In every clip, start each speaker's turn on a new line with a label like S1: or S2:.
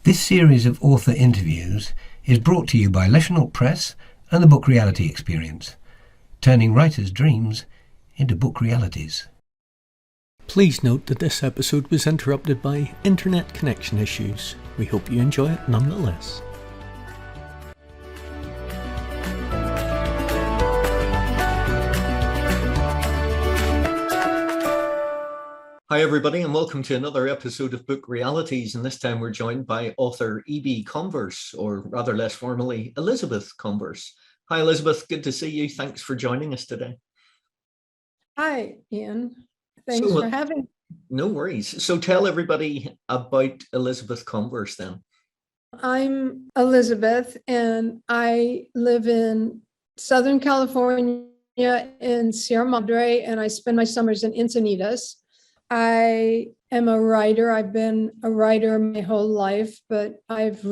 S1: This series of author interviews is brought to you by Leisure Press and the Book Reality Experience, turning writers' dreams into book realities.
S2: Please note that this episode was interrupted by internet connection issues. We hope you enjoy it nonetheless.
S3: Hi everybody, and welcome to another episode of Book Realities, and this time we're joined by author EB Converse, or rather less formally, Elizabeth Converse. Hi Elizabeth, good to see you. Thanks for joining us today.
S4: Hi Ian, thanks for having me.
S3: No worries. So tell everybody about Elizabeth Converse then.
S4: I'm Elizabeth and I live in Southern California in Sierra Madre, and I spend my summers in Encinitas. I am a writer. I've been a writer my whole life, but I've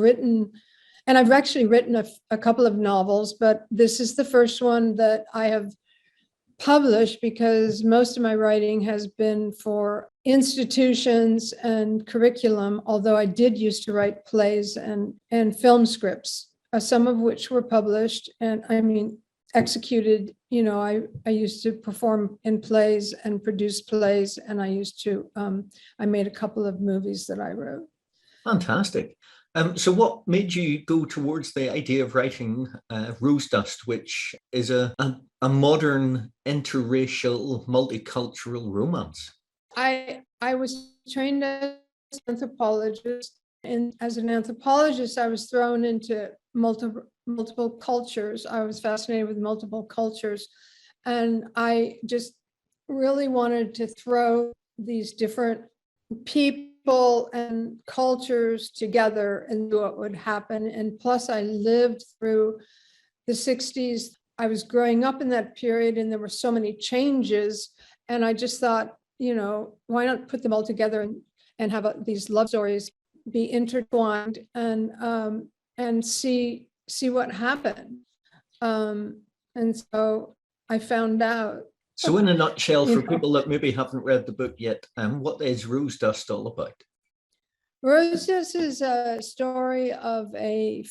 S4: actually written a couple of novels, but this is the first one that I have published because most of my writing has been for institutions and curriculum, although I did used to write plays and film scripts, some of which were published and executed. I used to perform in plays and produce plays, and I made a couple of movies that I wrote.
S3: Fantastic. So what made you go towards the idea of writing Rosedust, which is a modern interracial multicultural romance?
S4: I was trained as an anthropologist, and as an anthropologist, I was thrown into multiple cultures. I was fascinated with multiple cultures, and I just really wanted to throw these different people and cultures together and see what would happen. And plus, I lived through the 60s. I was growing up in that period, and there were so many changes, and I just thought, why not put them all together and have these love stories be intertwined and see what happened. And so I found out.
S3: So in a nutshell, for people that maybe haven't read the book yet, what is Rosedust all about?
S4: Rosedust is a story of a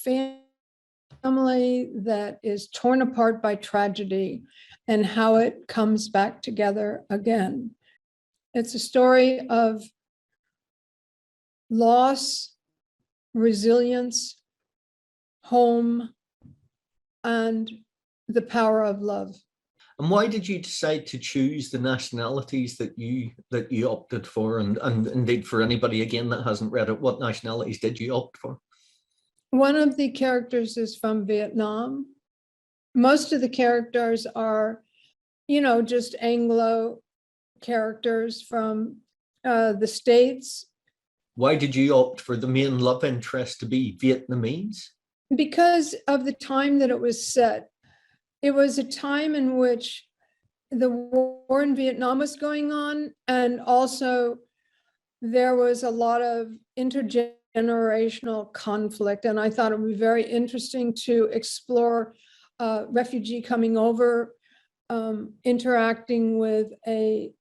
S4: family that is torn apart by tragedy and how it comes back together again. It's a story of loss, resilience, home, and the power of love.
S3: And why did you decide to choose the nationalities that you opted for? And indeed, for anybody again that hasn't read it, what nationalities did you opt for?
S4: One of the characters is from Vietnam. Most of the characters are, just Anglo characters from the States.
S3: Why did you opt for the main love interest to be Vietnamese?
S4: Because of the time that it was set. It was a time in which the war in Vietnam was going on, and also there was a lot of intergenerational conflict. And I thought it would be very interesting to explore a refugee coming over, interacting with a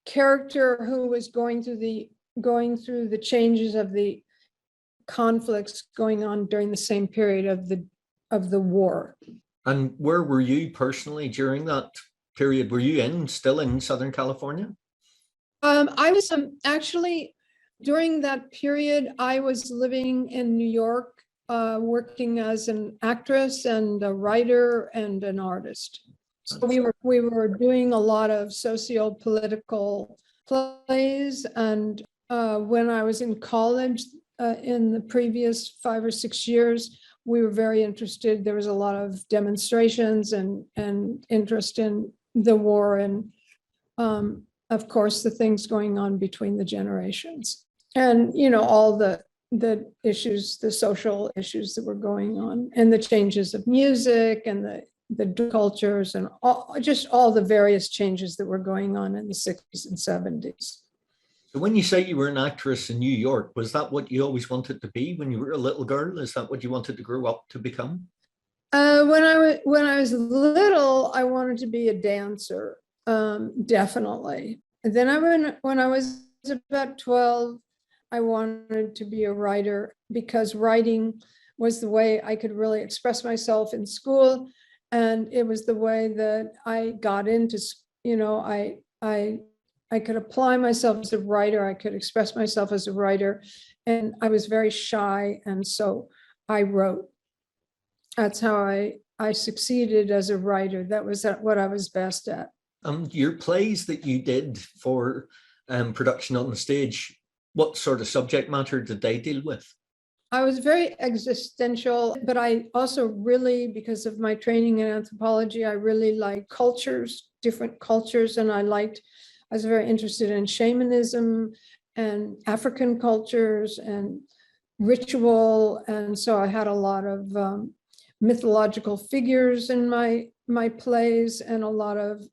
S4: character who was going through the changes of the conflicts going on during the same period of the war.
S3: And where were you personally during that period? Were you still in Southern California?
S4: I was actually, during that period, I was living in New York, working as an actress and a writer and an artist. So we were doing a lot of socio-political plays. And when I was in college, in the previous 5 or 6 years, we were very interested. There was a lot of demonstrations and interest in the war and, of course, the things going on between the generations and, all the issues, the social issues that were going on and the changes of music and the cultures and all the various changes that were going on in the 60s and 70s.
S3: So when you say you were an actress in New York, was that what you always wanted to be when you were a little girl? Is that what you wanted to grow up to become?
S4: When I was little, I wanted to be a dancer, definitely. And then when I was about 12, I wanted to be a writer because writing was the way I could really express myself in school. And it was the way that I got into, I could apply myself as a writer. I could express myself as a writer. And I was very shy. And so I wrote. That's how I succeeded as a writer. That was what I was best at.
S3: Your plays that you did for production on the stage, what sort of subject matter did they deal with?
S4: I was very existential, but I also really, because of my training in anthropology, I really like cultures, different cultures. And I was very interested in shamanism and African cultures and ritual. And so I had a lot of mythological figures in my plays, and a lot of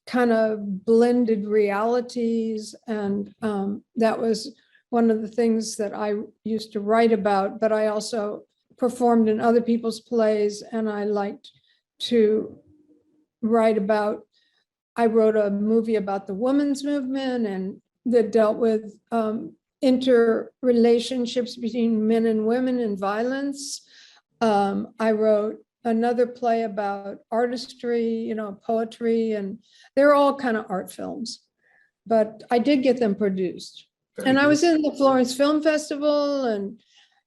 S4: kind of blended realities. And that was one of the things that I used to write about, but I also performed in other people's plays, and I liked to write about, I wrote a movie about the women's movement and that dealt with interrelationships between men and women and violence. I wrote another play about artistry, poetry, and they're all kind of art films, but I did get them produced. And I was in the Florence Film Festival, and,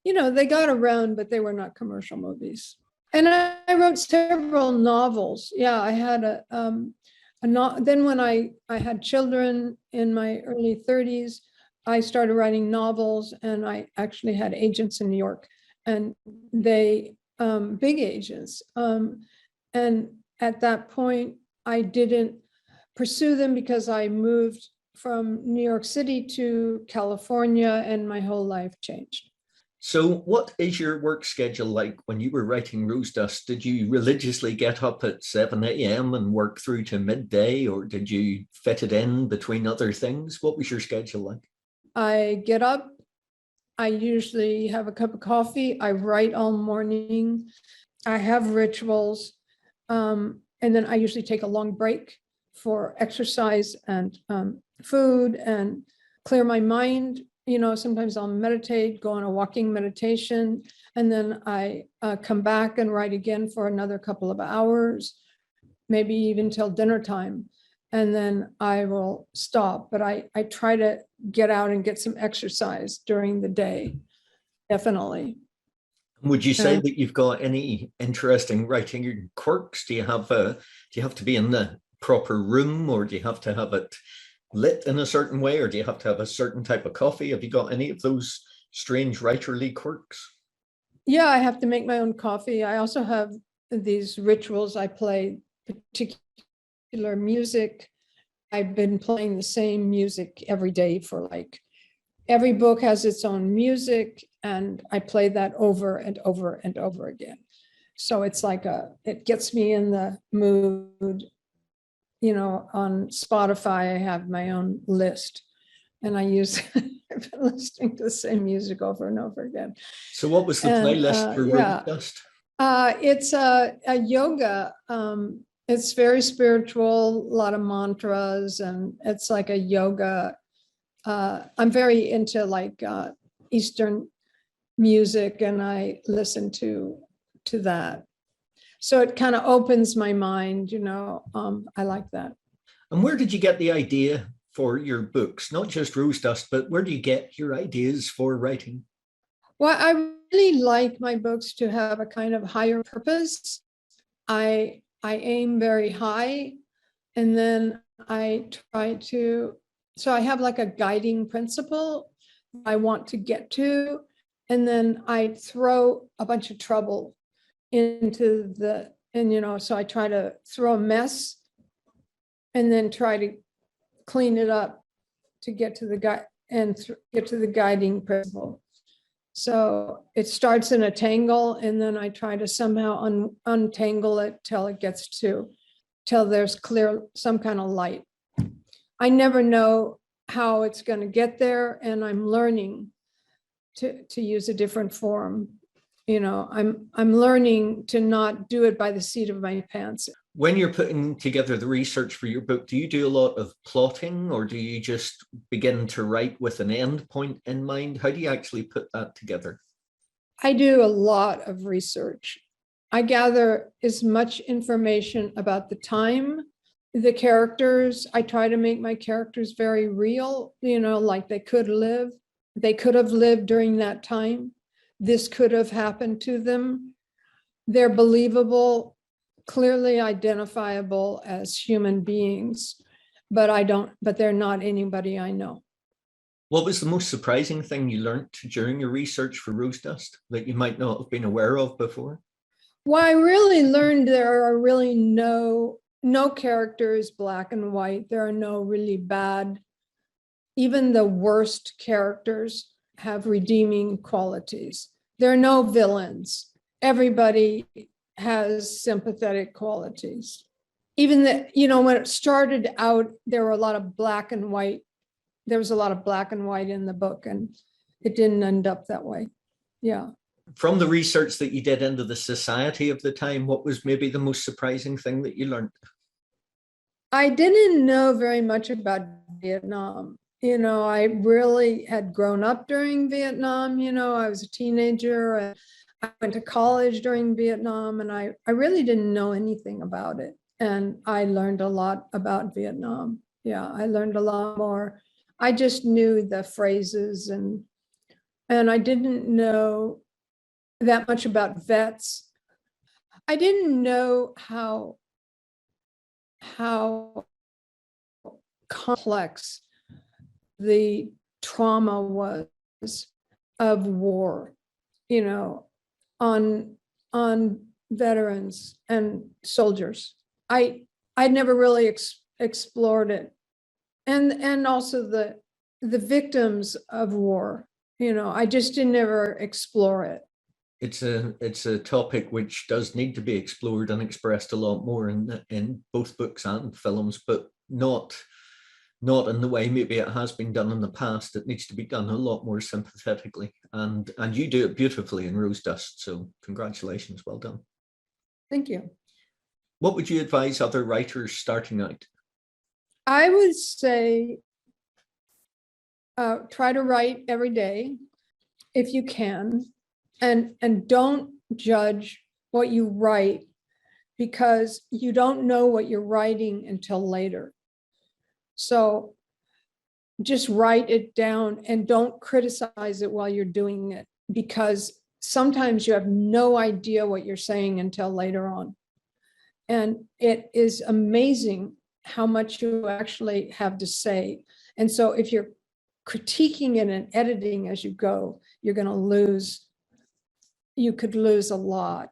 S4: they got around, but they were not commercial movies. And I wrote several novels. Yeah, I had then when I had children in my early 30s, I started writing novels, and I actually had agents in New York, and they, big agents. And at that point, I didn't pursue them because I moved from New York City to California, and my whole life changed.
S3: So what is your work schedule like when you were writing Rosedust? Did you religiously get up at 7 a.m. and work through to midday, or did you fit it in between other things? What was your schedule like?
S4: I get up, I usually have a cup of coffee, I write all morning, I have rituals, and then I usually take a long break for exercise and food and clear my mind. Sometimes I'll meditate, go on a walking meditation, and then I come back and write again for another couple of hours, maybe even till dinner time. And then I will stop, but I try to get out and get some exercise during the day, definitely.
S3: Would you say that you've got any interesting writing quirks? Do you have to be in the proper room, or do you have to have it lit in a certain way, or do you have to have a certain type of coffee? Have you got any of those strange writerly quirks?
S4: Yeah, I have to make my own coffee. I also have these rituals. I play particular music. I've been playing the same music every day for every book has its own music, and I play that over and over and over again. So it's it gets me in the mood. On Spotify, I have my own list, and I've been listening to the same music over and over again.
S3: So what was the playlist for Rosedust?
S4: It's a yoga. It's very spiritual, a lot of mantras, and it's like a yoga. I'm very into Eastern music, and I listen to that. So it kind of opens my mind, I like that.
S3: And where did you get the idea for your books? Not just Rosedust, but where do you get your ideas for writing?
S4: Well, I really like my books to have a kind of higher purpose. I aim very high, and then I try to, so I have a guiding principle I want to get to, and then I throw a bunch of trouble into so I try to throw a mess and then try to clean it up to get to the guiding principle. So it starts in a tangle, and then I try to somehow untangle it till there's some kind of light. I never know how it's going to get there, and I'm learning to use a different form. I'm learning to not do it by the seat of my pants.
S3: When you're putting together the research for your book, do you do a lot of plotting, or do you just begin to write with an end point in mind? How do you actually put that together?
S4: I do a lot of research. I gather as much information about the time, the characters. I try to make my characters very real, like they could have lived during that time. This could have happened to them. They're believable, clearly identifiable as human beings, but they're not anybody I know.
S3: What was the most surprising thing you learned during your research for Rosedust that you might not have been aware of before?
S4: Well, I really learned there are really no characters black and white. There are no really bad. Even the worst characters have redeeming qualities. There are no villains. Everybody has sympathetic qualities. Even when it started out, there were a lot of black and white. There was a lot of black and white in the book, and it didn't end up that way. Yeah.
S3: From the research that you did into the society of the time, what was maybe the most surprising thing that you learned?
S4: I didn't know very much about Vietnam. I really had grown up during Vietnam. I was a teenager. And I went to college during Vietnam, and I really didn't know anything about it. And I learned a lot about Vietnam. Yeah, I learned a lot more. I just knew the phrases, and I didn't know that much about vets. I didn't know how complex the trauma was of war, on veterans and soldiers. I'd never really explored it, and also the victims of war. I just didn't ever explore it.
S3: It's a topic which does need to be explored and expressed a lot more in both books and films, but not in the way maybe it has been done in the past. It needs to be done a lot more sympathetically, and you do it beautifully in Rosedust. So congratulations, well done.
S4: Thank you.
S3: What would you advise other writers starting out?
S4: I would say try to write every day if you can, and don't judge what you write, because you don't know what you're writing until later. So just write it down and don't criticize it while you're doing it, because sometimes you have no idea what you're saying until later on. And it is amazing how much you actually have to say. And so if you're critiquing it and editing as you go, you're going to lose. You could lose a lot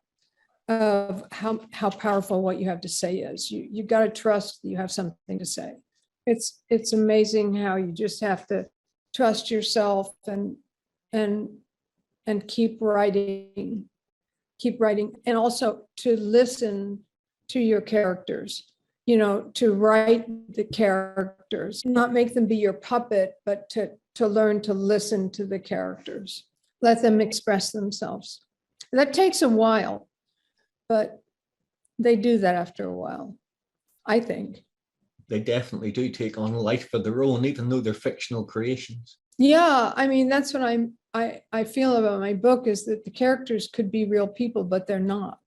S4: of how powerful what you have to say is. You got to trust that you have something to say. It's amazing how you just have to trust yourself and keep writing, and also to listen to your characters. To write the characters, not make them be your puppet, but to learn to listen to the characters, let them express themselves. That takes a while, but they do that after a while, I think.
S3: They definitely do take on life of their own, even though they're fictional creations.
S4: Yeah, I mean, that's what I feel about my book, is that the characters could be real people, but they're not.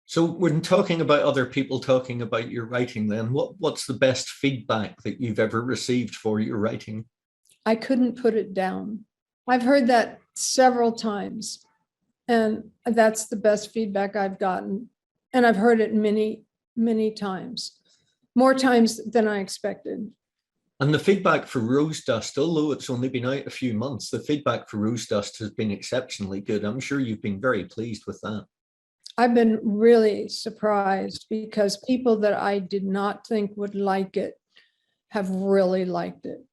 S3: So when talking about other people talking about your writing, then what's the best feedback that you've ever received for your writing?
S4: I couldn't put it down. I've heard that several times, and that's the best feedback I've gotten. And I've heard it many, many times, more times than I expected.
S3: And the feedback for Rosedust, although it's only been out a few months, the feedback for Rosedust has been exceptionally good. I'm sure you've been very pleased with that.
S4: I've been really surprised, because people that I did not think would like it have really liked it.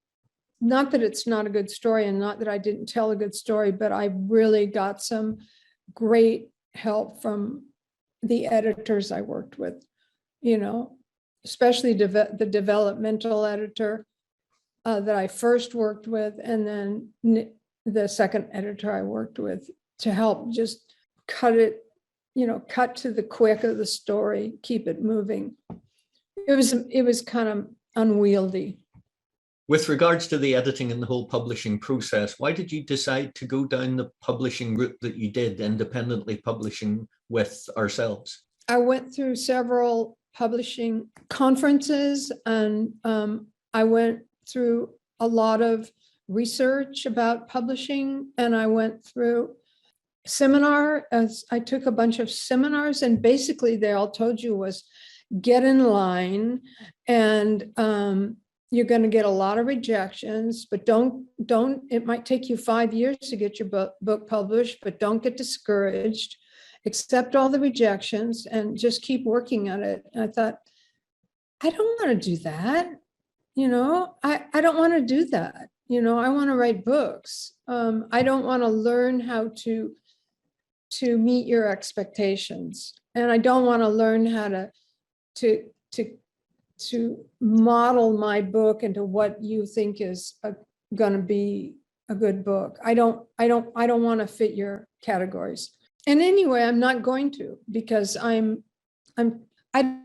S4: Not that it's not a good story, and not that I didn't tell a good story, but I really got some great help from the editors I worked with, especially the developmental editor that I first worked with, and then the second editor I worked with, to help just cut it, cut to the quick of the story, keep it moving. It was kind of unwieldy.
S3: With regards to the editing and the whole publishing process, why did you decide to go down the publishing route that you did, independently publishing with ourselves?
S4: I went through several publishing conferences, and I went through a lot of research about publishing, and I went through I took a bunch of seminars, and basically they all told you was get in line, and you're going to get a lot of rejections, but it might take you 5 years to get your book published, but don't get discouraged, accept all the rejections and just keep working at it. And I thought, I don't want to do that. I don't want to do that. I want to write books. I don't want to learn how to meet your expectations. And I don't want to learn how to model my book into what you think is going to be a good book. I don't want to fit your categories. And anyway, I'm not going to, because I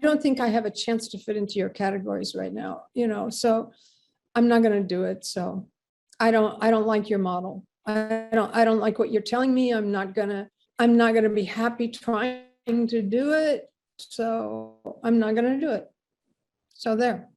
S4: don't think I have a chance to fit into your categories right now, so I'm not going to do it. So I don't like your model. I don't like what you're telling me. I'm not going to be happy trying to do it. So I'm not going to do it. So there.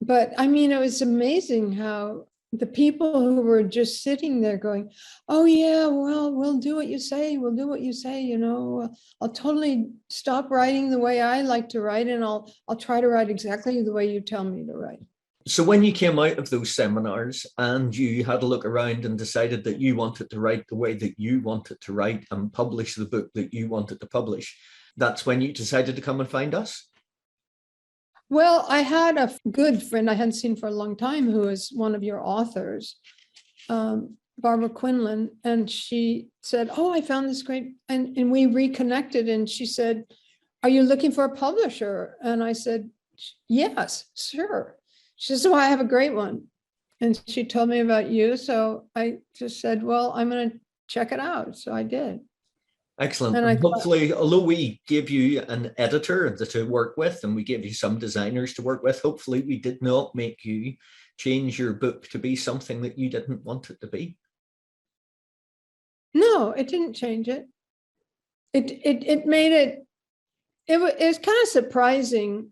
S4: But I mean, it was amazing how the people who were just sitting there going, oh yeah, well, we'll do what you say. We'll do what you say. I'll totally stop writing the way I like to write, and I'll try to write exactly the way you tell me to write.
S3: So when you came out of those seminars and you had a look around and decided that you wanted to write the way that you wanted to write and publish the book that you wanted to publish, that's when you decided to come and find us?
S4: Well, I had a good friend I hadn't seen for a long time who is one of your authors, Barbara Quinlan, and she said, oh, I found this great, and we reconnected, and she said, are you looking for a publisher? And I said, yes, sure. She said, well, I have a great one. And she told me about you. So I just said, well, I'm going to check it out. So I did.
S3: Excellent. And hopefully, although we gave you an editor to work with and we gave you some designers to work with, hopefully we did not make you change your book to be something that you didn't want it to be.
S4: No, it didn't change it. It made it was kind of surprising.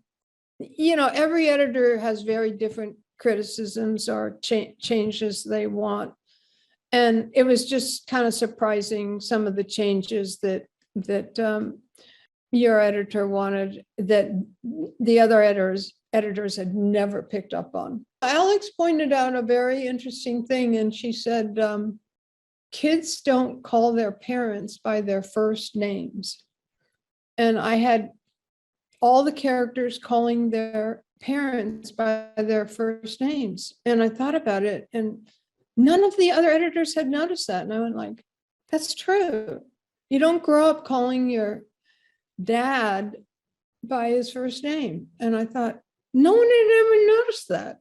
S4: Every editor has very different criticisms or changes they want. And it was just kind of surprising, some of the changes that your editor wanted that the other editors had never picked up on. Alex pointed out a very interesting thing, and she said, kids don't call their parents by their first names. And I had all the characters calling their parents by their first names. And I thought about it, and none of the other editors had noticed that. And I went like, that's true. You don't grow up calling your dad by his first name. And I thought, no one had ever noticed that.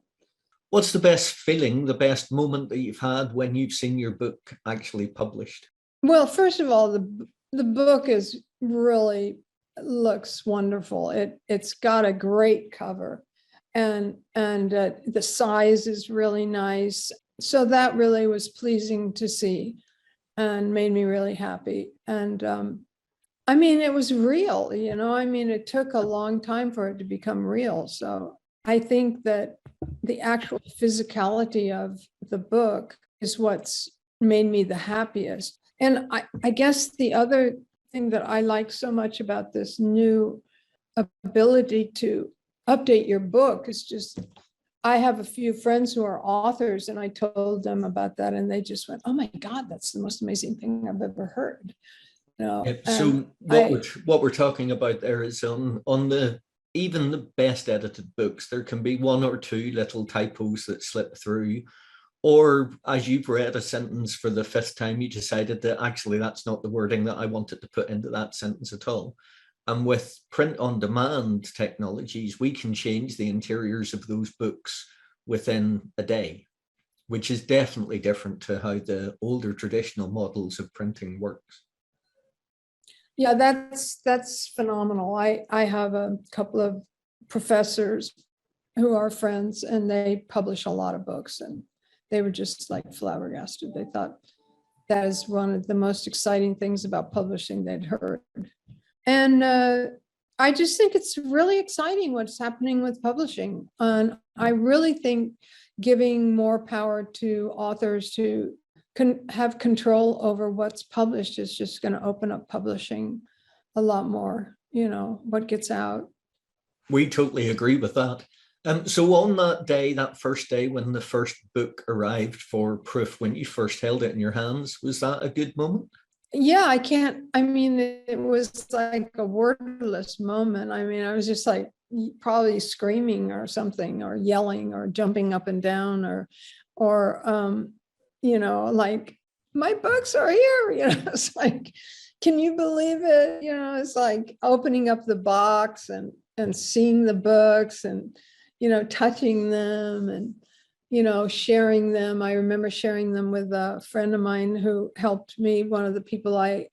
S3: What's the best feeling, the best moment that you've had when you've seen your book actually published?
S4: Well, first of all, the book is really looks wonderful. It's got a great cover, and the size is really nice. So that really was pleasing to see and made me really happy. And I mean, it was real, it took a long time for it to become real. So I think that the actual physicality of the book is what's made me the happiest. And I guess the other thing that I like so much about this new ability to update your book is just, I have a few friends who are authors, and I told them about that, and they just went, oh my God, that's the most amazing thing I've ever heard.
S3: So what we're talking about there is on the even the best edited books, there can be one or two little typos that slip through, or as you've read a sentence for the 5th time, you decided that actually that's not the wording that I wanted to put into that sentence at all. And with print on demand technologies, we can change the interiors of those books within a day. which is definitely different to how the older traditional models of printing works.
S4: Yeah, that's phenomenal. I have a couple of professors who are friends, and they publish a lot of books, and they were just like flabbergasted. They thought that is one of the most exciting things about publishing they'd heard. And I just think it's really exciting what's happening with publishing. And I really think giving more power to authors to have control over what's published is just going to open up publishing a lot more, what gets out.
S3: We totally agree with that. So on that day, that first day when the first book arrived for proof, when you first held it in your hands, was that a good moment?
S4: Yeah, it was like a wordless moment. I was just like probably screaming or something, or yelling or jumping up and down, or like, my books are here. It's like, can you believe it? It's like opening up the box and seeing the books and, touching them and, sharing them. I remember sharing them with a friend of mine who helped me, one of the people I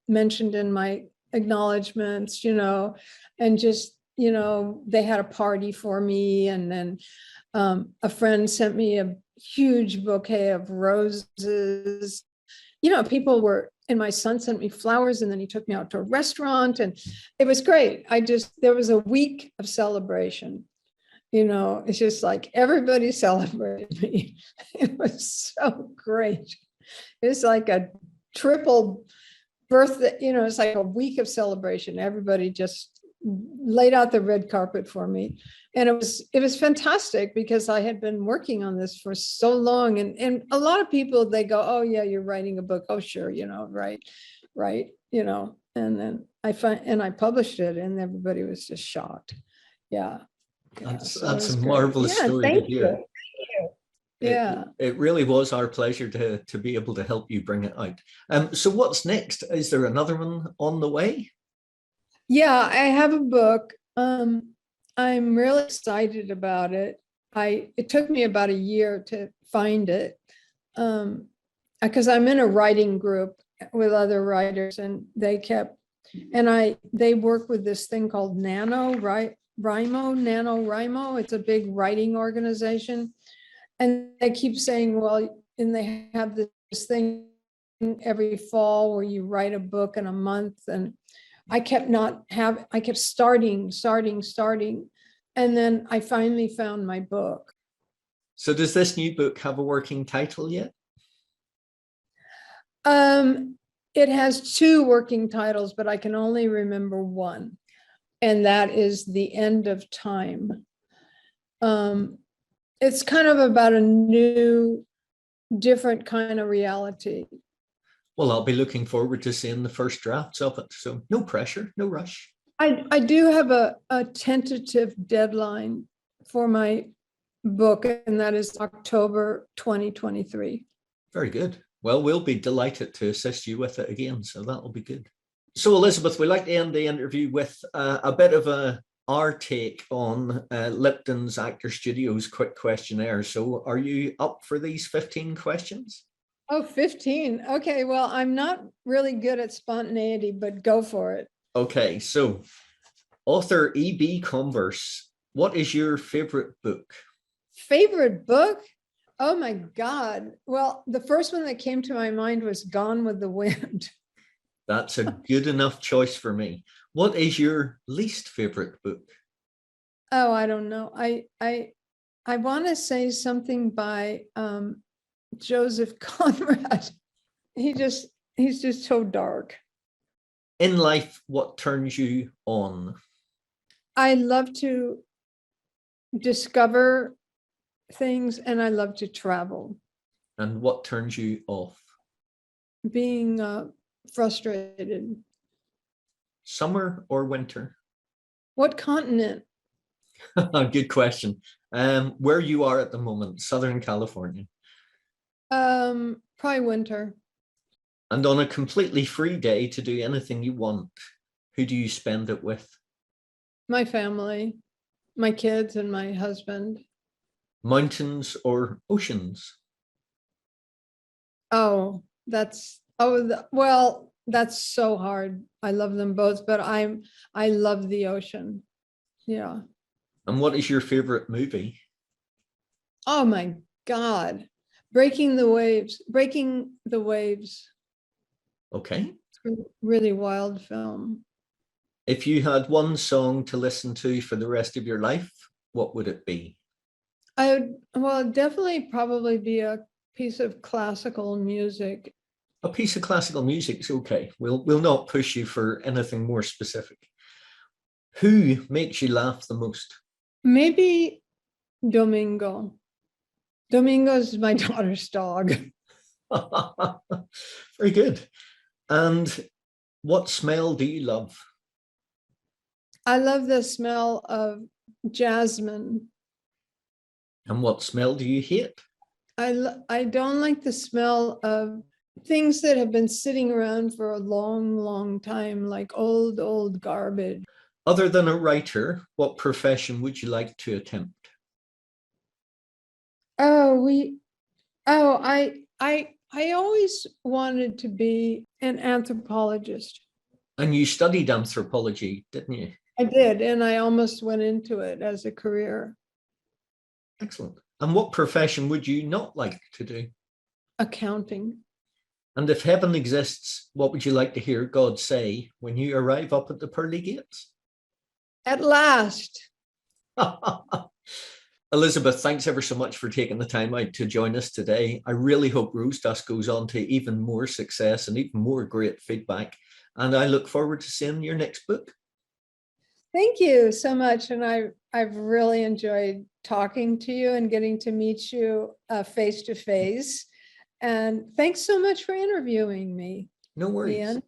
S4: mentioned in my acknowledgements, and just, they had a party for me. And then a friend sent me a huge bouquet of roses. And my son sent me flowers, and then he took me out to a restaurant, and it was great. There was a week of celebration. It's just like everybody celebrated me. It was so great. It's like a triple birthday, it's like a week of celebration. Everybody just laid out the red carpet for me. And it was fantastic because I had been working on this for so long. And a lot of people, they go, oh yeah, you're writing a book. Oh, sure. Right. And then I published it, and everybody was just shocked. Yeah.
S3: That's
S4: So
S3: a marvelous story to hear.
S4: Thank you. Yeah.
S3: It really was our pleasure to be able to help you bring it out. So what's next? Is there another one on the way?
S4: Yeah, I have a book. I'm really excited about it. It took me about a year to find it, because I'm in a writing group with other writers, and they work with this thing called NaNoWriMo. It's a big writing organization. And they keep saying, well, and they have this thing every fall where you write a book in a month. And I kept starting. And then I finally found my book.
S3: So does this new book have a working title yet?
S4: It has two working titles, but I can only remember one. And that is The End of Time. It's kind of about a new, different kind of reality.
S3: Well, I'll be looking forward to seeing the first drafts of it. So no pressure, no rush.
S4: I do have a tentative deadline for my book, and that is October 2023.
S3: Very good. Well, we'll be delighted to assist you with it again. So that'll be good. So Elizabeth, we like to end the interview with a bit of our take on Lipton's Actor Studios quick questionnaire. So are you up for these 15 questions?
S4: Oh, 15. Okay, well, I'm not really good at spontaneity, but go for it.
S3: Okay, so author EB Converse, what is your favorite book?
S4: Favorite book? Oh my God. Well, the first one that came to my mind was Gone with the Wind.
S3: That's a good enough choice for me. What is your least favorite book?
S4: Oh, I don't know. I want to say something by Joseph Conrad. He's just so dark.
S3: In life, what turns you on?
S4: I love to discover things, and I love to travel.
S3: And what turns you off?
S4: Being frustrated.
S3: Summer or winter?
S4: What continent?
S3: Good question. Where you are at the moment, Southern California.
S4: Probably winter.
S3: And on a completely free day to do anything you want, who do you spend it with?
S4: My family, my kids, and my husband.
S3: Mountains or oceans?
S4: Oh, well, that's so hard. I love them both, but I love the ocean. Yeah.
S3: And what is your favorite movie?
S4: Oh my God. Breaking the Waves. Breaking the Waves.
S3: Okay.
S4: Really wild film.
S3: If you had one song to listen to for the rest of your life, what would it be?
S4: Well, definitely probably be a piece of classical music.
S3: A piece of classical music is okay. We'll not push you for anything more specific. Who makes you laugh the most?
S4: Maybe Domingo. Domingo is my daughter's dog.
S3: Very good. And what smell do you love?
S4: I love the smell of jasmine.
S3: And what smell do you hate?
S4: I don't like the smell of things that have been sitting around for a long, long time, like old garbage.
S3: Other than a writer, what profession would you like to attempt?
S4: I always wanted to be an anthropologist.
S3: And you studied anthropology, didn't you?
S4: I did, and I almost went into it as a career.
S3: Excellent. And what profession would you not like to do?
S4: Accounting.
S3: And if heaven exists, what would you like to hear God say when you arrive up at the pearly gates?
S4: At last.
S3: Elizabeth, thanks ever so much for taking the time out to join us today. I really hope Rosedust goes on to even more success and even more great feedback. And I look forward to seeing your next book.
S4: Thank you so much. And I've really enjoyed talking to you and getting to meet you face to face. And thanks so much for interviewing me,
S3: No worries.
S4: Ian.